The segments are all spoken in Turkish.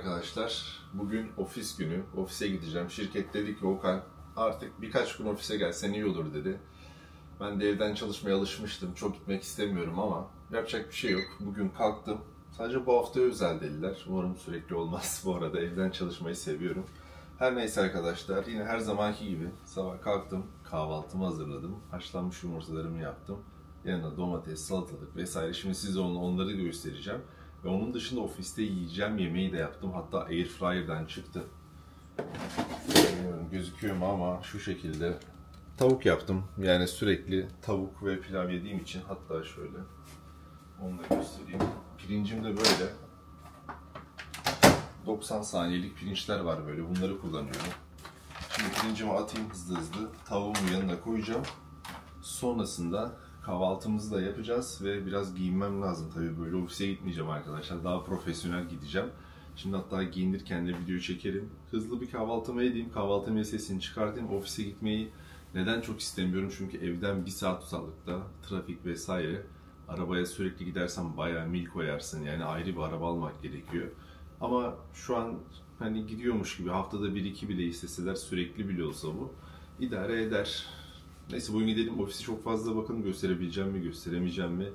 arkadaşlar. Bugün ofis günü. Ofise gideceğim. Şirket dedi ki Okan artık birkaç gün ofise gelsen iyi olur dedi. Ben de evden çalışmaya alışmıştım. Çok gitmek istemiyorum ama yapacak bir şey yok. Bugün kalktım. Sadece bu hafta özel dediler. Umarım sürekli olmaz. Bu arada evden çalışmayı seviyorum. Her neyse arkadaşlar, yine her zamanki gibi sabah kalktım. Kahvaltımı hazırladım. Haşlanmış yumurtalarımı yaptım. Yanına domates, salatalık vesaire. Şimdi size onları göstereceğim. Ve onun dışında ofiste yiyeceğim yemeği de yaptım. Hatta Airfryer'dan çıktı. Bilmiyorum gözüküyor mu ama şu şekilde tavuk yaptım. Yani sürekli tavuk ve pilav yediğim için, hatta şöyle onu da göstereyim. Pirincim de böyle 90 saniyelik pirinçler var böyle. Bunları kullanıyorum. Şimdi pirincimi atayım hızlı hızlı. Tavuğumu yanına koyacağım. Sonrasında kahvaltımızı da yapacağız ve biraz giyinmem lazım tabii, böyle ofise gitmeyeceğim arkadaşlar. Daha profesyonel gideceğim. Şimdi hatta giyinirken de video çekerim. Hızlı bir kahvaltımı edeyim, kahvaltı sesini çıkartayım. Ofise gitmeyi neden çok istemiyorum? Çünkü evden 1 saat uzaklıkta, trafik vesaire. Arabaya sürekli gidersen bayağı mil koyarsın, yani ayrı bir araba almak gerekiyor. Ama şu an hani gidiyormuş gibi, haftada 1-2 bile isteseler, sürekli bile olsa bu idare eder. Neyse bugün gidelim. Ofisi çok fazla bakın gösterebileceğim mi, gösteremeyeceğim mi?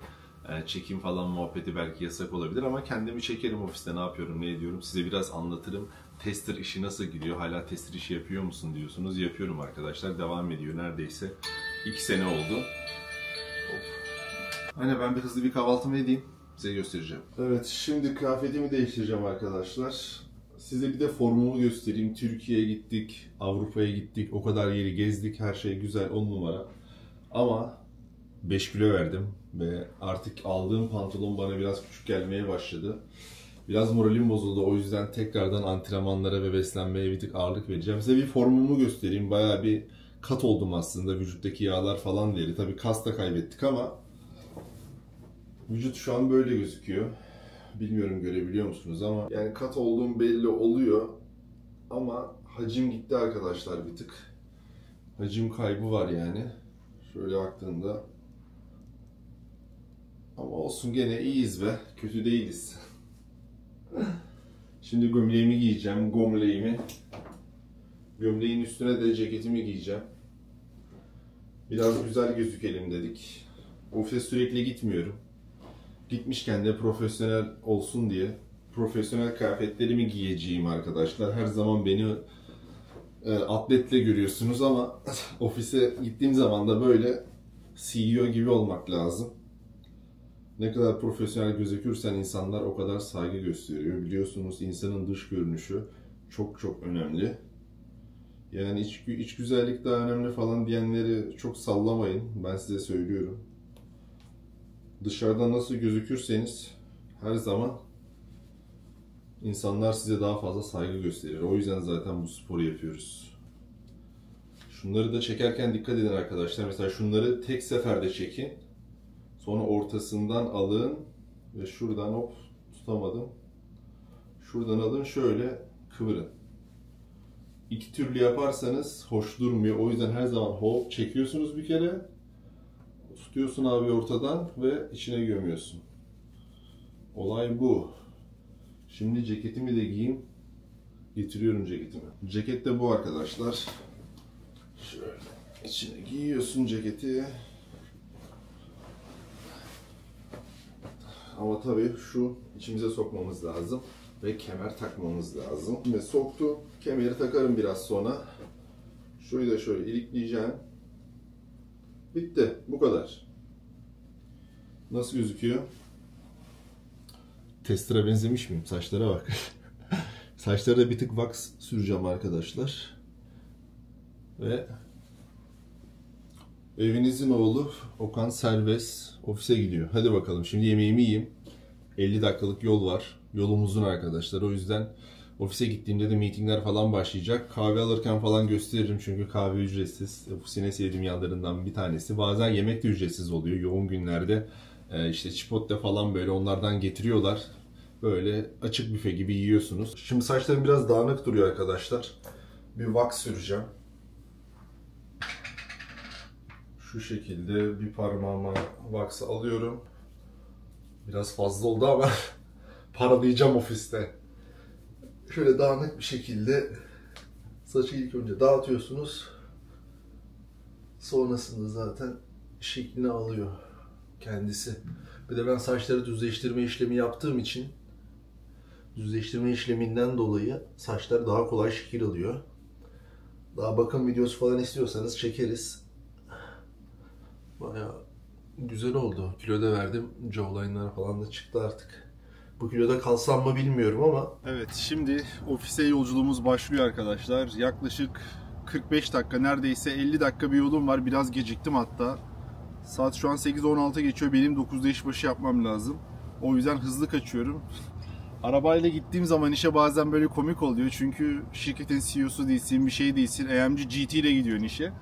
Çekim falan muhabbeti belki yasak olabilir ama kendimi çekerim ofiste, ne yapıyorum, ne ediyorum. Size biraz anlatırım. Tester işi nasıl gidiyor? Hala tester işi yapıyor musun diyorsunuz. Yapıyorum arkadaşlar. Devam ediyor. Neredeyse 2 sene oldu. Hani ben hızlı bir kahvaltımı edeyim. Size göstereceğim. Evet, şimdi kıyafetimi değiştireceğim arkadaşlar. Size bir de formumu göstereyim. Türkiye'ye gittik, Avrupa'ya gittik, o kadar yeri gezdik, her şey güzel, 10 numara. Ama 5 kilo verdim ve artık aldığım pantolon bana biraz küçük gelmeye başladı. Biraz moralim bozuldu, o yüzden tekrardan antrenmanlara ve beslenmeye bir tık ağırlık vereceğim. Size bir formumu göstereyim. Bayağı bir kat oldum aslında, vücuttaki yağlar falan deri. Tabii kas da kaybettik ama vücut şu an böyle gözüküyor. Bilmiyorum görebiliyor musunuz ama yani kat olduğum belli oluyor ama hacim gitti arkadaşlar bir tık. Hacim kaybı var yani. Şöyle baktığında. Ama olsun, gene iyiyiz be. Kötü değiliz. Şimdi gömleğimi giyeceğim. Gömleğin üstüne de ceketimi giyeceğim. Biraz güzel gözükelim dedik. Ofise sürekli gitmiyorum. Gitmişken de profesyonel olsun diye profesyonel kıyafetlerimi giyeceğim arkadaşlar. Her zaman beni atletle görüyorsunuz ama ofise gittiğim zaman da böyle CEO gibi olmak lazım. Ne kadar profesyonel gözükürsen insanlar o kadar saygı gösteriyor. Biliyorsunuz insanın dış görünüşü çok çok önemli. Yani iç güzellik daha önemli falan diyenleri çok sallamayın. Ben size söylüyorum. Dışarıdan nasıl gözükürseniz her zaman insanlar size daha fazla saygı gösterir. O yüzden zaten bu sporu yapıyoruz. Şunları da çekerken dikkat edin arkadaşlar. Mesela şunları tek seferde çekin. Sonra ortasından alın ve şuradan hop, tutamadım. Şuradan alın, şöyle kıvırın. İki türlü yaparsanız hoş durmuyor. O yüzden her zaman hop çekiyorsunuz bir kere. Tutuyorsun abi ortadan ve içine gömüyorsun. Olay bu. Şimdi ceketimi de giyeyim. Getiriyorum ceketimi. Ceket de bu arkadaşlar. Şöyle içine giyiyorsun ceketi. Ama tabii şu içimize sokmamız lazım. Ve kemer takmamız lazım. Ve soktu. Kemeri takarım biraz sonra. Şurayı da şöyle ilikleyeceğim. Bitti. Bu kadar. Nasıl gözüküyor? Tester'a benzemiş miyim? Saçlara bak. Saçlara da bir tık wax süreceğim arkadaşlar. Ve evinizin oğlu Okan serbest ofise gidiyor. Hadi bakalım, şimdi yemeğimi yiyeyim. 50 dakikalık yol var. Yolum uzun arkadaşlar. O yüzden ofise gittiğimde de meetingler falan başlayacak. Kahve alırken falan gösteririm çünkü kahve ücretsiz. Ofisin en sevdiğim yanlarından bir tanesi. Bazen yemek de ücretsiz oluyor. Yoğun günlerde işte Chipotle falan böyle onlardan getiriyorlar. Böyle açık büfe gibi yiyorsunuz. Şimdi saçlarım biraz dağınık duruyor arkadaşlar. Bir wax süreceğim. Şu şekilde bir parmağıma wax alıyorum. Biraz fazla oldu ama paralayacağım ofiste. şöyle dağınık bir şekilde saçı ilk önce dağıtıyorsunuz. Sonrasında zaten şeklini alıyor kendisi. Bir de ben saçları düzleştirme işlemi yaptığım için düzleştirme işleminden dolayı saçlar daha kolay şekil alıyor. Daha bakım videosu falan istiyorsanız çekeriz. Bayağı güzel oldu. Kilo da verdim. Jawline'lar falan da çıktı artık. Bu kiloda kalsam mı bilmiyorum ama. Evet, şimdi ofise yolculuğumuz başlıyor arkadaşlar. Yaklaşık 45 dakika, neredeyse 50 dakika bir yolum var. Biraz geciktim hatta. Saat şu an 8:16 geçiyor. Benim 9'da işbaşı yapmam lazım. O yüzden hızlı kaçıyorum. Arabayla gittiğim zaman işe bazen böyle komik oluyor. Çünkü şirketin CEO'su değilsin, bir şey değilsin. AMG GT ile gidiyorsun işe.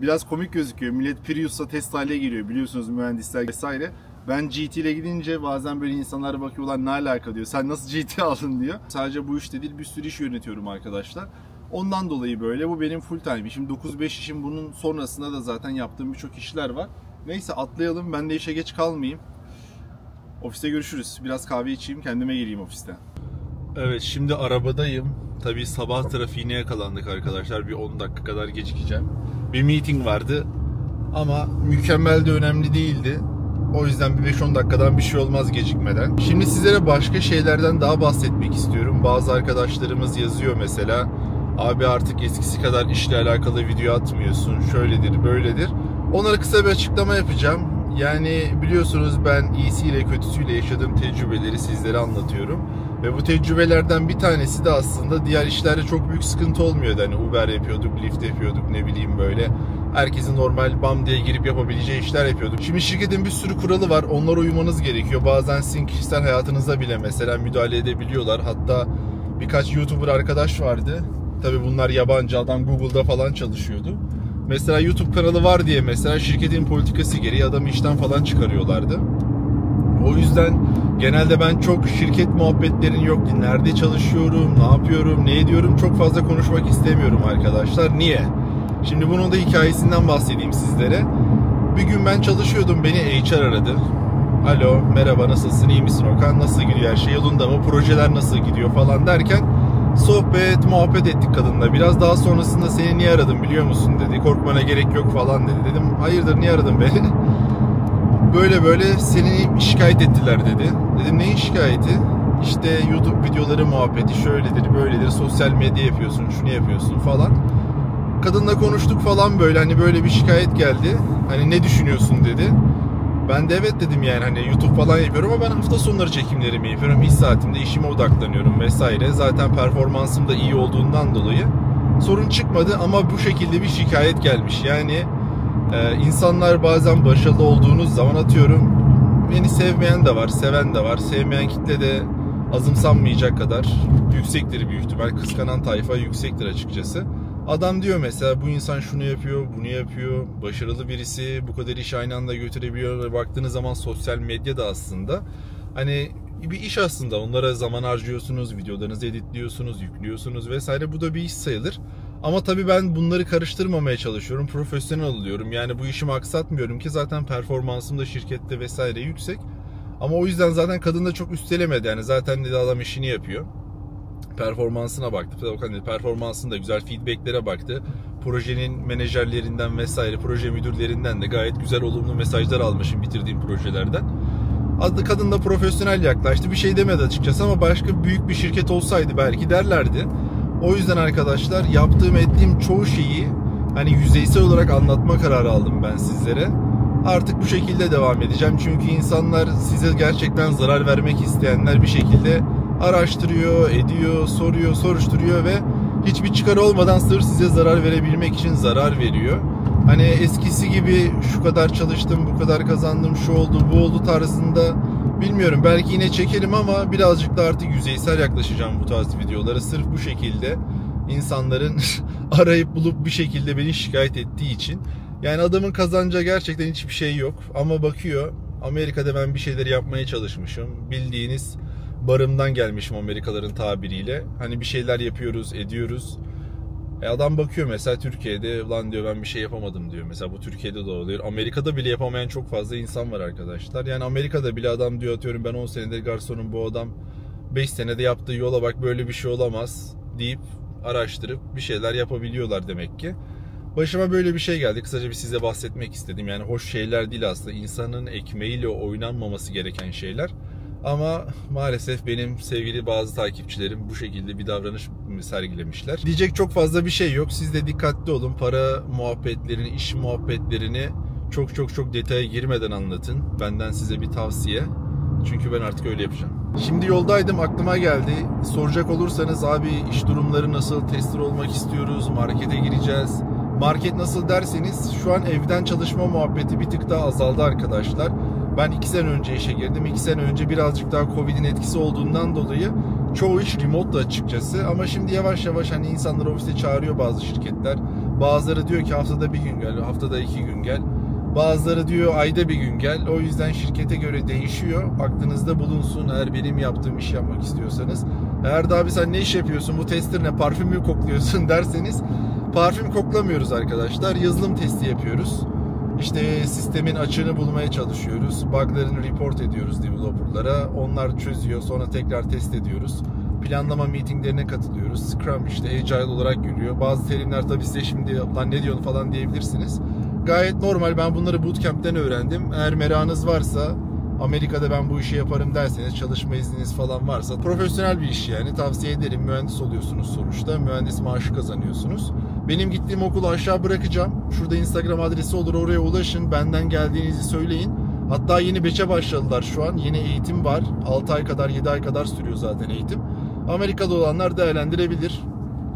Biraz komik gözüküyor. Millet Prius'la Tesla ile geliyor, biliyorsunuz, mühendisler vesaire. Ben GT ile gidince bazen böyle insanlara bakıyorlar, ne alaka diyor. Sen nasıl GT aldın diyor. Sadece bu işte değil, bir sürü iş yönetiyorum arkadaşlar. Ondan dolayı böyle. Bu benim full time işim. 9-5 işim. Bunun sonrasında da zaten yaptığım birçok işler var. Neyse atlayalım. Ben de işe geç kalmayayım. Ofiste görüşürüz. Biraz kahve içeyim. Kendime geleyim ofiste. Evet, şimdi arabadayım. Tabii sabah trafiğine yakalandık arkadaşlar. Bir 10 dakika kadar gecikeceğim. Bir meeting vardı. Ama mükemmel de önemli değildi. O yüzden bir 5-10 dakikadan bir şey olmaz gecikmeden. Şimdi sizlere başka şeylerden daha bahsetmek istiyorum. Bazı arkadaşlarımız yazıyor mesela. Abi artık eskisi kadar işle alakalı video atmıyorsun. Şöyledir, böyledir. Onlara kısa bir açıklama yapacağım. Yani biliyorsunuz ben iyisiyle kötüsüyle yaşadığım tecrübeleri sizlere anlatıyorum. Ve bu tecrübelerden bir tanesi de aslında diğer işlerde çok büyük sıkıntı olmuyordu. Hani Uber yapıyorduk, Lyft yapıyorduk, ne bileyim böyle. Herkesin normal bam diye girip yapabileceği işler yapıyorduk. Şimdi şirketin bir sürü kuralı var. Onlara uymanız gerekiyor. Bazen sizin kişisel hayatınıza bile mesela müdahale edebiliyorlar. Hatta birkaç YouTuber arkadaş vardı. Tabii bunlar yabancı, adam Google'da falan çalışıyordu. Mesela YouTube kanalı var diye mesela şirketin politikası gereği adamı işten falan çıkarıyorlardı. O yüzden genelde ben çok şirket muhabbetlerin yok. Nerede çalışıyorum, ne yapıyorum, ne ediyorum çok fazla konuşmak istemiyorum arkadaşlar. Niye? Şimdi bunun da hikayesinden bahsedeyim sizlere. Bir gün ben çalışıyordum, beni HR aradı. Alo, merhaba, nasılsın, iyi misin Okan, nasıl gidiyor her şey, yolunda mı, projeler nasıl gidiyor falan derken sohbet, muhabbet ettik kadınla. Biraz daha sonrasında seni niye aradım biliyor musun dedi. Korkmana gerek yok falan dedi. Dedim hayırdır, niye aradın beni? Böyle böyle seni şikayet ettiler dedi. Dedim neyin şikayeti? İşte YouTube videoları muhabbeti şöyledir, böyledir, sosyal medya yapıyorsun, şunu yapıyorsun falan. Kadınla konuştuk falan böyle, hani böyle bir şikayet geldi. Hani ne düşünüyorsun dedi. Ben de evet dedim, yani hani YouTube falan yapıyorum ama ben hafta sonları çekimlerimi yapıyorum. İş saatimde işime odaklanıyorum vesaire. Zaten performansım da iyi olduğundan dolayı sorun çıkmadı ama bu şekilde bir şikayet gelmiş. Yani insanlar bazen başarılı olduğunuz zaman, atıyorum, beni sevmeyen de var, seven de var. Sevmeyen kitle de azımsanmayacak kadar yüksektir büyük ihtimal. Kıskanan tayfa yüksektir açıkçası. Adam diyor mesela bu insan şunu yapıyor, bunu yapıyor, başarılı birisi, bu kadar iş aynı anda götürebiliyor. Baktığınız zaman sosyal medya da aslında hani bir iş aslında. Onlara zaman harcıyorsunuz, videolarınızı editliyorsunuz, yüklüyorsunuz vesaire. Bu da bir iş sayılır. Ama tabii ben bunları karıştırmamaya çalışıyorum, profesyonel oluyorum. Yani bu işimi aksatmıyorum ki zaten performansım da şirkette vesaire yüksek. Ama o yüzden zaten kadın da çok üstelemedi. Yani zaten dedi adam işini yapıyor. Performansına baktı. Performansında güzel, feedbacklere baktı. Projenin menajerlerinden vesaire, proje müdürlerinden de gayet güzel olumlu mesajlar almışım bitirdiğim projelerden. Kadın da profesyonel yaklaştı. Bir şey demedi açıkçası ama başka büyük bir şirket olsaydı belki derlerdi. O yüzden arkadaşlar yaptığım ettiğim çoğu şeyi hani yüzeysel olarak anlatma kararı aldım ben sizlere. Artık bu şekilde devam edeceğim. Çünkü insanlar, size gerçekten zarar vermek isteyenler bir şekilde araştırıyor, ediyor, soruyor, soruşturuyor ve hiçbir çıkar olmadan sırf size zarar verebilmek için zarar veriyor. Hani eskisi gibi şu kadar çalıştım, bu kadar kazandım, şu oldu, bu oldu tarzında bilmiyorum. Belki yine çekerim ama birazcık da artık yüzeysel yaklaşacağım bu tarz videolara. Sırf bu şekilde insanların arayıp bulup bir şekilde beni şikayet ettiği için. Yani adamın kazanacağı gerçekten hiçbir şey yok. Ama bakıyor, Amerika'da ben bir şeyler yapmaya çalışmışım. Bildiğiniz barımdan gelmişim Amerikalıların tabiriyle. Hani bir şeyler yapıyoruz, ediyoruz. Adam bakıyor mesela Türkiye'de, lan diyor ben bir şey yapamadım diyor. Mesela bu Türkiye'de de oluyor. Amerika'da bile yapamayan çok fazla insan var arkadaşlar. Yani Amerika'da bile adam diyor, atıyorum ben 10 senedir garsonum, bu adam 5 senede yaptığı yola bak böyle bir şey olamaz deyip araştırıp bir şeyler yapabiliyorlar demek ki. Başıma böyle bir şey geldi. Kısaca bir size bahsetmek istedim. Yani hoş şeyler değil aslında. İnsanın ekmeğiyle oynanmaması gereken şeyler. Ama maalesef benim sevgili bazı takipçilerim bu şekilde bir davranış sergilemişler. Diyecek çok fazla bir şey yok. Siz de dikkatli olun. Para muhabbetlerini, iş muhabbetlerini çok detaya girmeden anlatın. Benden size bir tavsiye. Çünkü ben artık öyle yapacağım. Şimdi yoldaydım, aklıma geldi. Soracak olursanız abi iş durumları nasıl? Tester olmak istiyoruz, markete gireceğiz. Market nasıl derseniz şu an evden çalışma muhabbeti bir tık daha azaldı arkadaşlar. Ben 2 sene önce işe girdim. 2 sene önce birazcık daha Covid'in etkisi olduğundan dolayı çoğu iş remote açıkçası. Ama şimdi yavaş yavaş hani insanlar ofise çağırıyor bazı şirketler. Bazıları diyor ki haftada bir gün gel, haftada 2 gün gel. Bazıları diyor ayda bir gün gel. O yüzden şirkete göre değişiyor. Aklınızda bulunsun eğer benim yaptığım iş yapmak istiyorsanız. Eğer daha sen ne iş yapıyorsun, bu tester ne, parfüm mü kokluyorsun derseniz parfüm koklamıyoruz arkadaşlar. Yazılım testi yapıyoruz. İşte sistemin açığını bulmaya çalışıyoruz. Bug'larını report ediyoruz developer'lara. Onlar çözüyor. Sonra tekrar test ediyoruz. Planlama meetinglerine katılıyoruz. Scrum işte Agile olarak görüyor. Bazı terimler tabii size şimdi lan ne diyorsun falan diyebilirsiniz. Gayet normal. Ben bunları bootcamp'ten öğrendim. Eğer merakınız varsa, Amerika'da ben bu işi yaparım derseniz, çalışma izniniz falan varsa profesyonel bir iş yani. Tavsiye ederim. Mühendis oluyorsunuz sonuçta. Mühendis maaşı kazanıyorsunuz. Benim gittiğim okulu aşağı bırakacağım. Şurada Instagram adresi olur, oraya ulaşın. Benden geldiğinizi söyleyin. Hatta yeni batch'e başladılar şu an. Yeni eğitim var. 6 ay kadar, 7 ay kadar sürüyor zaten eğitim. Amerika'da olanlar değerlendirebilir.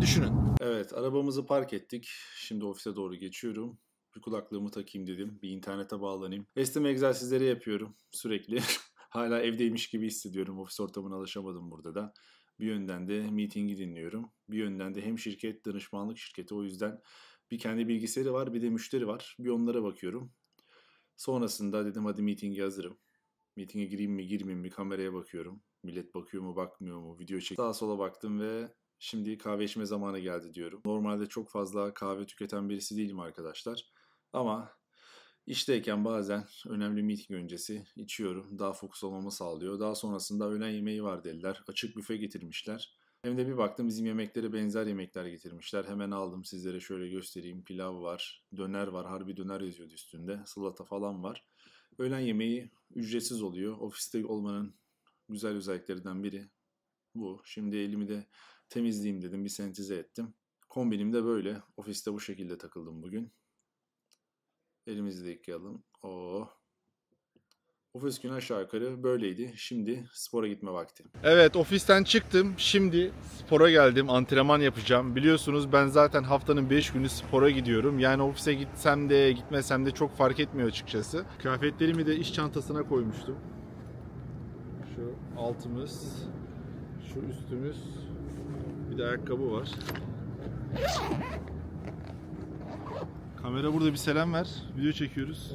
Düşünün. Evet, arabamızı park ettik. Şimdi ofise doğru geçiyorum. Bir kulaklığımı takayım dedim. Bir internete bağlanayım. Esneme egzersizleri yapıyorum sürekli. Hala evdeymiş gibi hissediyorum. Ofis ortamına alışamadım burada da. Bir yönden de meeting'i dinliyorum. Bir yönden de hem şirket, danışmanlık şirketi. O yüzden bir kendi bilgisayarı var, bir de müşteri var. Bir onlara bakıyorum. Sonrasında dedim hadi meeting'e hazırım. Meeting'e gireyim mi girmeyeyim mi kameraya bakıyorum. Millet bakıyor mu bakmıyor mu, video çek. Sağa sola baktım ve şimdi kahve içme zamanı geldi diyorum. Normalde çok fazla kahve tüketen birisi değilim arkadaşlar. Ama işteyken bazen önemli meeting öncesi içiyorum. Daha fokus olmamı sağlıyor. Daha sonrasında öğlen yemeği var dediler. Açık büfe getirmişler. Hem de bir baktım bizim yemeklere benzer yemekler getirmişler. Hemen aldım, sizlere şöyle göstereyim. Pilav var, döner var. Harbi döner yazıyordu üstünde. Salata falan var. Öğlen yemeği ücretsiz oluyor. Ofiste olmanın güzel özelliklerinden biri bu. Şimdi elimi de temizleyeyim dedim. Bir senteze ettim. Kombinim de böyle. Ofiste bu şekilde takıldım bugün. Elimizi de yıkayalım. Ofis günü aşağı yukarı böyleydi. Şimdi spora gitme vakti. Evet, ofisten çıktım. Şimdi spora geldim. Antrenman yapacağım. Biliyorsunuz ben zaten haftanın 5 günü spora gidiyorum. Yani ofise gitsem de gitmesem de çok fark etmiyor açıkçası. Kıyafetlerimi de iş çantasına koymuştum. Şu altımız, şu üstümüz, bir de ayakkabı var. Kamera burada, bir selam ver. Video çekiyoruz.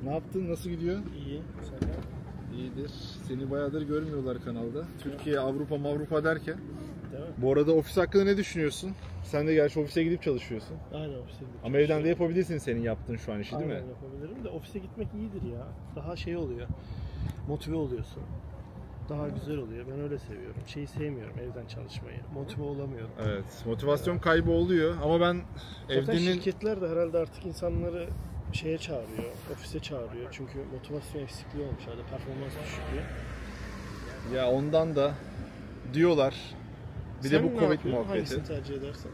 Ne yaptın? Nasıl gidiyor? İyi. Sen de? İyidir. Seni bayağıdır görmüyorlar kanalda. Türkiye, Avrupa derken. Değil mi? Bu arada ofis hakkında ne düşünüyorsun? Sen de gerçi ofise gidip çalışıyorsun. Aynen ofise gidip. Ama evden de yapabilirsin senin yaptığın şu an işi, değil mi? Aynen yapabilirim de ofise gitmek iyidir ya. Daha şey oluyor. Motive oluyorsun. Daha güzel oluyor. Ben öyle seviyorum. Şeyi sevmiyorum, evden çalışmayı. Motive olamıyorum. Evet. Motivasyon kaybı oluyor ama ben Zaten evdenin... şirketler de herhalde artık insanları şeye çağırıyor, ofise çağırıyor. Çünkü motivasyon eksikliği olmuş herhalde, performans düşüklüğü. Ya ondan da diyorlar. Bir Sen de bu ne Covid yapıyorsun? muhabbeti. Hangisini tercih edersen?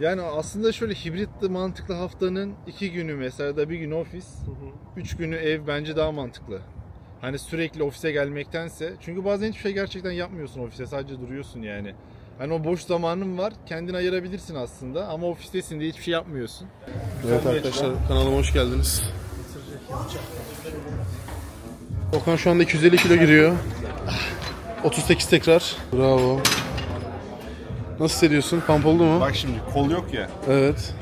Yani aslında şöyle hibrit mantıklı, haftanın 2 günü mesela da bir gün ofis, 3 günü ev bence daha mantıklı. Hani sürekli ofise gelmektense. Çünkü bazen hiçbir şey gerçekten yapmıyorsun ofiste, sadece duruyorsun yani. Hani o boş zamanın var, kendini ayırabilirsin aslında ama ofistesin diye hiçbir şey yapmıyorsun. Evet arkadaşlar, kanalıma hoş geldiniz. Okan şu anda 250 kilo giriyor. 38 tekrar. Bravo. Nasıl hissediyorsun? Pump oldu mu? Bak şimdi kol yok ya. Evet.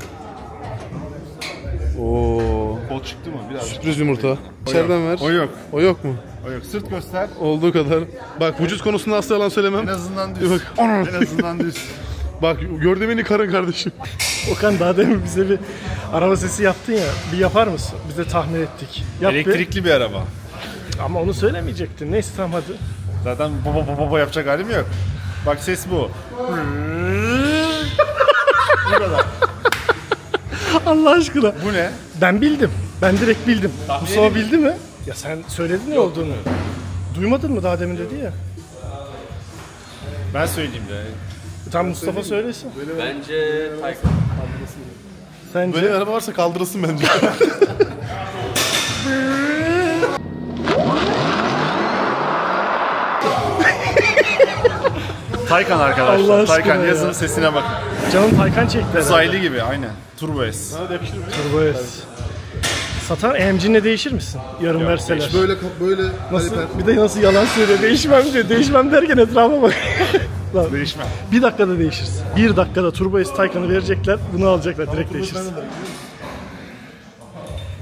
Oo. Kol çıktı mı? Biraz. Sürpriz yumurta. İçeriden ver. O yok. O yok mu? O yok. Sırt göster. Olduğu kadar. Bak vücut konusunda asla yalan söylemem. En azından düz. Bak. En azından düz. Bak gördüğüm en iyi karın kardeşim. Okan daha demin bize bir araba sesi yaptın ya. Bir yapar mısın? Biz de tahmin ettik. Yap Elektrikli bir araba. Ama onu söylemeyecektin. Neyse tamam hadi. Zaten baba yapacak halim yok. Bak ses bu. Bu kadar. Allah aşkına. Bu ne? Ben bildim. Ben direkt bildim. Mustafa bildi mi? Ya sen söyledin ne olduğunu. Duymadın mı daha demin dedi ya. Ben söyleyeyim de. Tam Mustafa söylesin. Bence Taycan. Sence? Böyle araba varsa kaldırırsın bence. Taycan Allah arkadaşlar. aşkına Taycan ya. yazın sesine bakın. Canım Taycan çekti. Uzaylı gibi aynen. Turbo S. Turbo S. Satar AMG'ne değişir misin? Yarın verseler. Böyle Nasıl? Bir de nasıl yalan söylüyor. Değişmem diyor. Değişmem derken etrafa bak. Lan, Değişmem. bir dakikada değişirsin. Bir dakikada Turbo S Taycan'ı verecekler. Bunu alacaklar. Direkt değişirsin.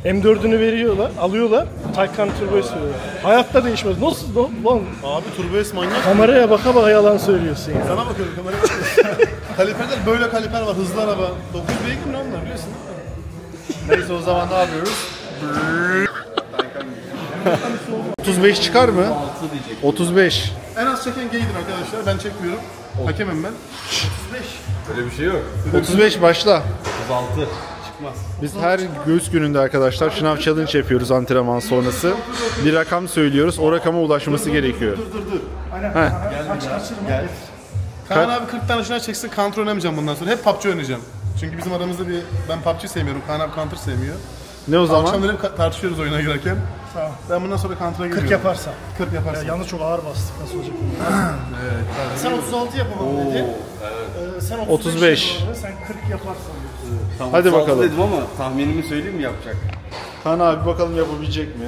M4'ünü veriyorlar, alıyorlar. Taycan Turbo S veriyorlar. Hayatta değişmez. Nasıl lan? Abi Turbo S manyak. Kameraya baka baka yalan söylüyorsun ya. Sana bakıyorum kameraya. Kaliperler böyle kaliper var. Hızlı araba. 9 beygir mi onlar biliyorsun değil mi? Neyse o zaman ne yapıyoruz? 35 çıkar mı? 35. En az çeken gaydir arkadaşlar. Ben çekmiyorum. Hakemim ben. Öyle bir şey yok. 35 başla. 36. Biz her göğüs gününde arkadaşlar şınav challenge yapıyoruz antrenman sonrası. Bir rakam söylüyoruz. O rakama ulaşması gerekiyor. Gel. Kaan abi 40 tane şuna çeksin, counter oynamayacağım bundan sonra. Hep PUBG oynayacağım. Çünkü bizim aramızda ben PUBG sevmiyorum, Kaan abi counter sevmiyor. Ne o zaman? Akşamları tartışıyoruz oyuna girerken. Ben bundan sonra counter'a giriyorum. 40 yaparsan. 40 yaparsın. Yalnız çok ağır bastık. Nasıl olacak? Sen 36 yapamam dedin. Sen 35. Sen 40 yaparsan. Tamam, Hadi 36 bakalım. dedim ama tahminimi söyleyeyim mi yapacak? Kaan abi bakalım yapabilecek mi?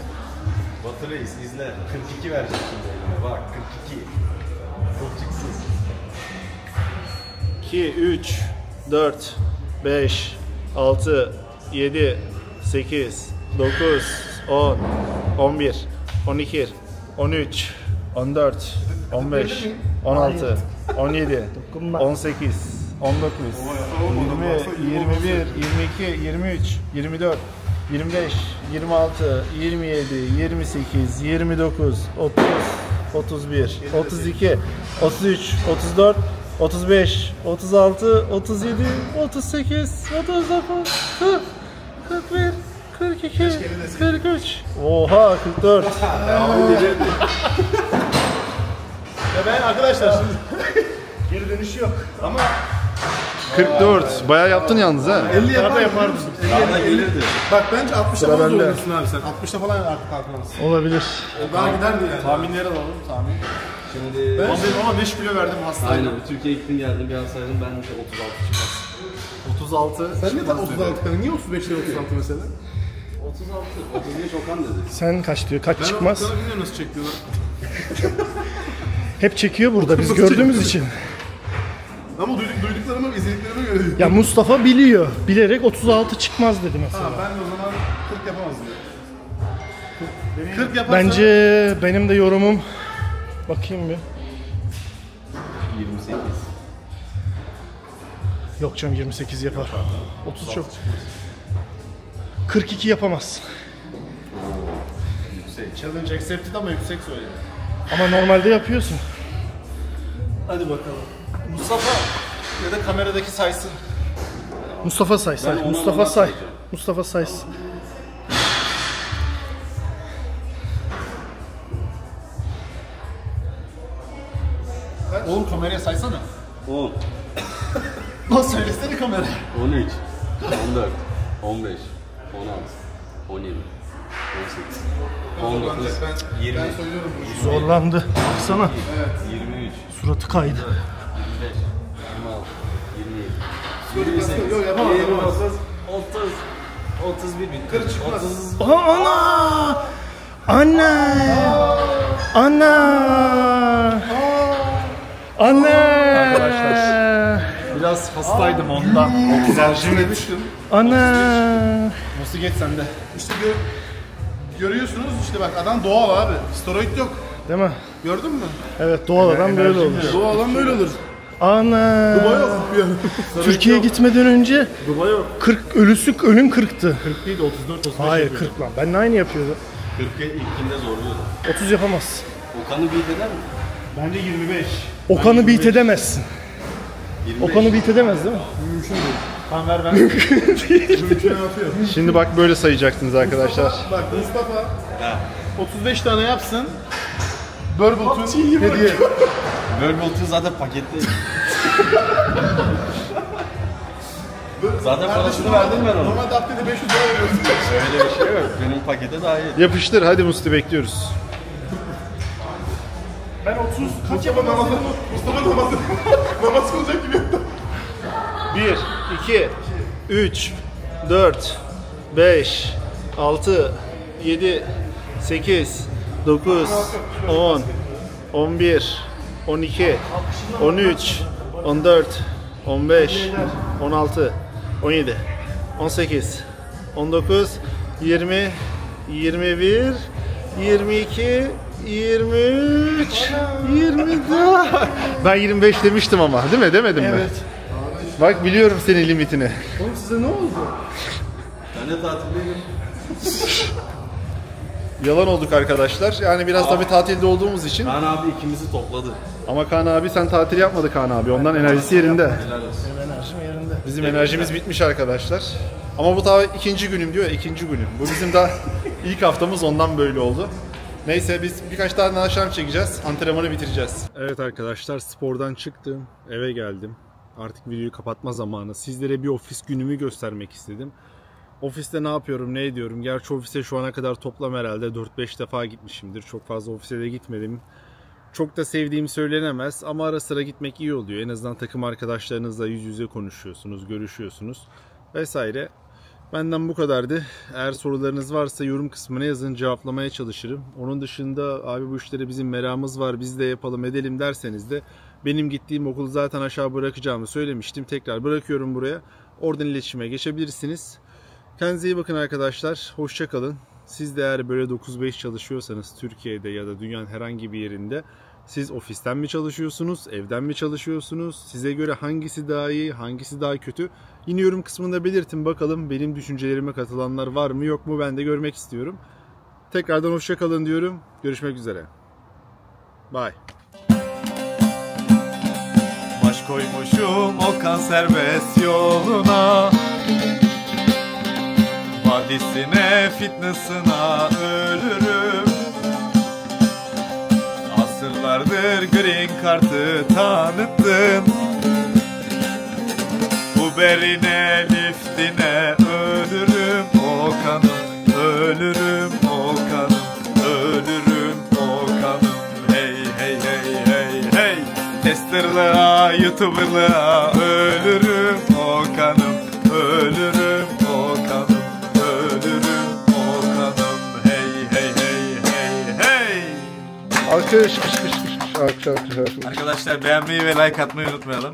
Batı Reis izle. 42 verecek şimdi elime. Bak 42. Kılçıksız. 2, 3, 4, 5, 6, 7, 8, 9, 10, 11, 12, 13, 14, 15, 16, 17, 18, 19, 20, 21, 22, 23, 24, 25, 26, 27, 28, 29, 30, 31, 32, 33, 34, 35, 36, 37, 38, 39, 40, 41, 42, 43. Oha 44. Ya ben arkadaşlar şimdi Geri dönüş yok. 44. Bayağı yaptın yalnız ha. 50 yapardım. Bana gelirdi. Bak bence 60'ta Sıra falan bende. zorlarsın abi sen. 60'ta falan artık kalkamazsın. Olabilir. Bana giderdi yani. Tahminleri alalım. Tahmin. Şimdi Ama 5 kilo verdim hastaydım. aynen Türkiye'ye gittin geldin bir alsaydın ben de 36 çıkmaz. 36. Sen niye 36 kadın? Niye 35 lira 36 mesela? 36. 35 Okan dedi. Sen kaç diyor? Kaç Ben çıkmaz? sana bilmiyorum nasıl çekiyorlar. Hep çekiyor burada biz gördüğümüz için. Ama duyduklarıma, izlediklerime göre. Ya Mustafa biliyor. Bilerek 36 çıkmaz dedi mesela. Ben de o zaman 40 yapamazdım. 40 yaparsam Bence benim de yorumum bakayım bir. 28. Yok canım 28 yapar. 30 çok. 42 yapamaz. Challenge accepted ama yüksek söyledi. Ama normalde yapıyorsun. Hadi bakalım. Mustafa ya da kameradaki saysın. Mustafa say say. Ben ona Mustafa normal say. sayacağım. Mustafa saysın. Oğlum kameraya saysana. 10. Nasıl söylesene kamera. 13. 14. 15. 16. 17. 18. 19. 20. ben söylüyorum bunu. Zorlandı. Baksana. 23. Suratı kaydı. 25. 26. 27. 28. Yok yapamaz. 29. 30. 31 bitti. 40 çıkmaz. 30. Ana! Anne! Anne! Anne! Biraz hastaydım ondan. Enerjim Demiştim. Anne! Nasıl geç sende? İşte görüyorsunuz işte bak adam doğal abi. Steroid yok. Değil mi? Gördün mü? Evet doğal adam böyle olur. Doğal adam böyle olur. Ana! Duba yok. Türkiye'ye gitmeden önce Duba yok. 40 ölüm 40'tı. 40 değil de 34 35. Hayır 40 lan. Ben de aynı yapıyordum. 40'a ilkinde zorluyordu. 30 yapamaz. Okan'ı beat eder mi? Bence 25. Okan'ı beat edemezsin. 25. Okan'ı beat edemez değil mi? Mümkün değil. Tamam ver ben. Mümkün yapıyor. Şimdi bak böyle sayacaksınız arkadaşlar. Bak Mustafa 35 tane yapsın. Burble hediye. Burble zaten pakette. Zaten parasını verdim ben ona. Normalde haftada 500 lira veriyorsun. Öyle bir şey yok. Benim pakete dahil. Yapıştır hadi Musti bekliyoruz. Ben 30 kaç yapamam? Mustafa namazı. Namaz kılacak gibi. 1, 2, 3, 4, 5, 6, 7, 8, 9, 10, 11, 12, 13, 14, 15, 16, 17, 18, 19, 20, 21, 22, 23, 24. Ben 25 demiştim ama değil mi? Demedim mi? Evet. Bak biliyorum senin limitini. Oğlum size ne oldu? Ben de tatildeyim. Yalan olduk arkadaşlar. Yani biraz tabii tatilde olduğumuz için. Kaan abi ikimizi topladı. Ama Kaan abi sen tatil yapmadı Kaan abi. Ondan enerjisi yerinde. Helal olsun. Benim enerjim yerinde. Bizim enerjimiz bitmiş arkadaşlar. Ama bu daha ikinci günüm diyor ya, ikinci günüm. Bu bizim daha ilk haftamız, ondan böyle oldu. Neyse biz birkaç tane akşam çekeceğiz. Antrenmanı bitireceğiz. Evet arkadaşlar, spordan çıktım. Eve geldim. Artık videoyu kapatma zamanı. Sizlere bir ofis günümü göstermek istedim. Ofiste ne yapıyorum, ne ediyorum? Gerçi ofise şu ana kadar toplam herhalde 4-5 defa gitmişimdir. Çok fazla ofise de gitmedim. Çok da sevdiğim söylenemez ama ara sıra gitmek iyi oluyor. En azından takım arkadaşlarınızla yüz yüze konuşuyorsunuz, görüşüyorsunuz vesaire. Benden bu kadardı. Eğer sorularınız varsa yorum kısmına yazın, cevaplamaya çalışırım. Onun dışında abi bu işlere bizim meramımız var, biz de yapalım edelim derseniz de benim gittiğim okulu zaten aşağı bırakacağımı söylemiştim. Tekrar bırakıyorum buraya. Oradan iletişime geçebilirsiniz. Kendinize iyi bakın arkadaşlar. Hoşça kalın. Siz de eğer böyle 9-5 çalışıyorsanız Türkiye'de ya da dünyanın herhangi bir yerinde, siz ofisten mi çalışıyorsunuz, evden mi çalışıyorsunuz? Size göre hangisi daha iyi, hangisi daha kötü? Yine yorum kısmında belirtin bakalım, benim düşüncelerime katılanlar var mı yok mu, ben de görmek istiyorum. Tekrardan hoşça kalın diyorum. Görüşmek üzere. Bye. Baş koymuşum Okan serbest yoluna, vadisine fitness'ına ölürüm. Asırlardır green kartı tanıttın, Uber'ine liftine ölürüm Okan'ım, ölürüm Okan'ım, ölürüm Okan'ım. Hey hey hey hey hey, testerlığa, youtuberlığa ölürüm Okan'ım, ölürüm Okan'ım, ölürüm Okan'ım. Hey hey hey hey hey. Alkış. Alkış. Arkadaşlar beğenmeyi ve like atmayı unutmayalım.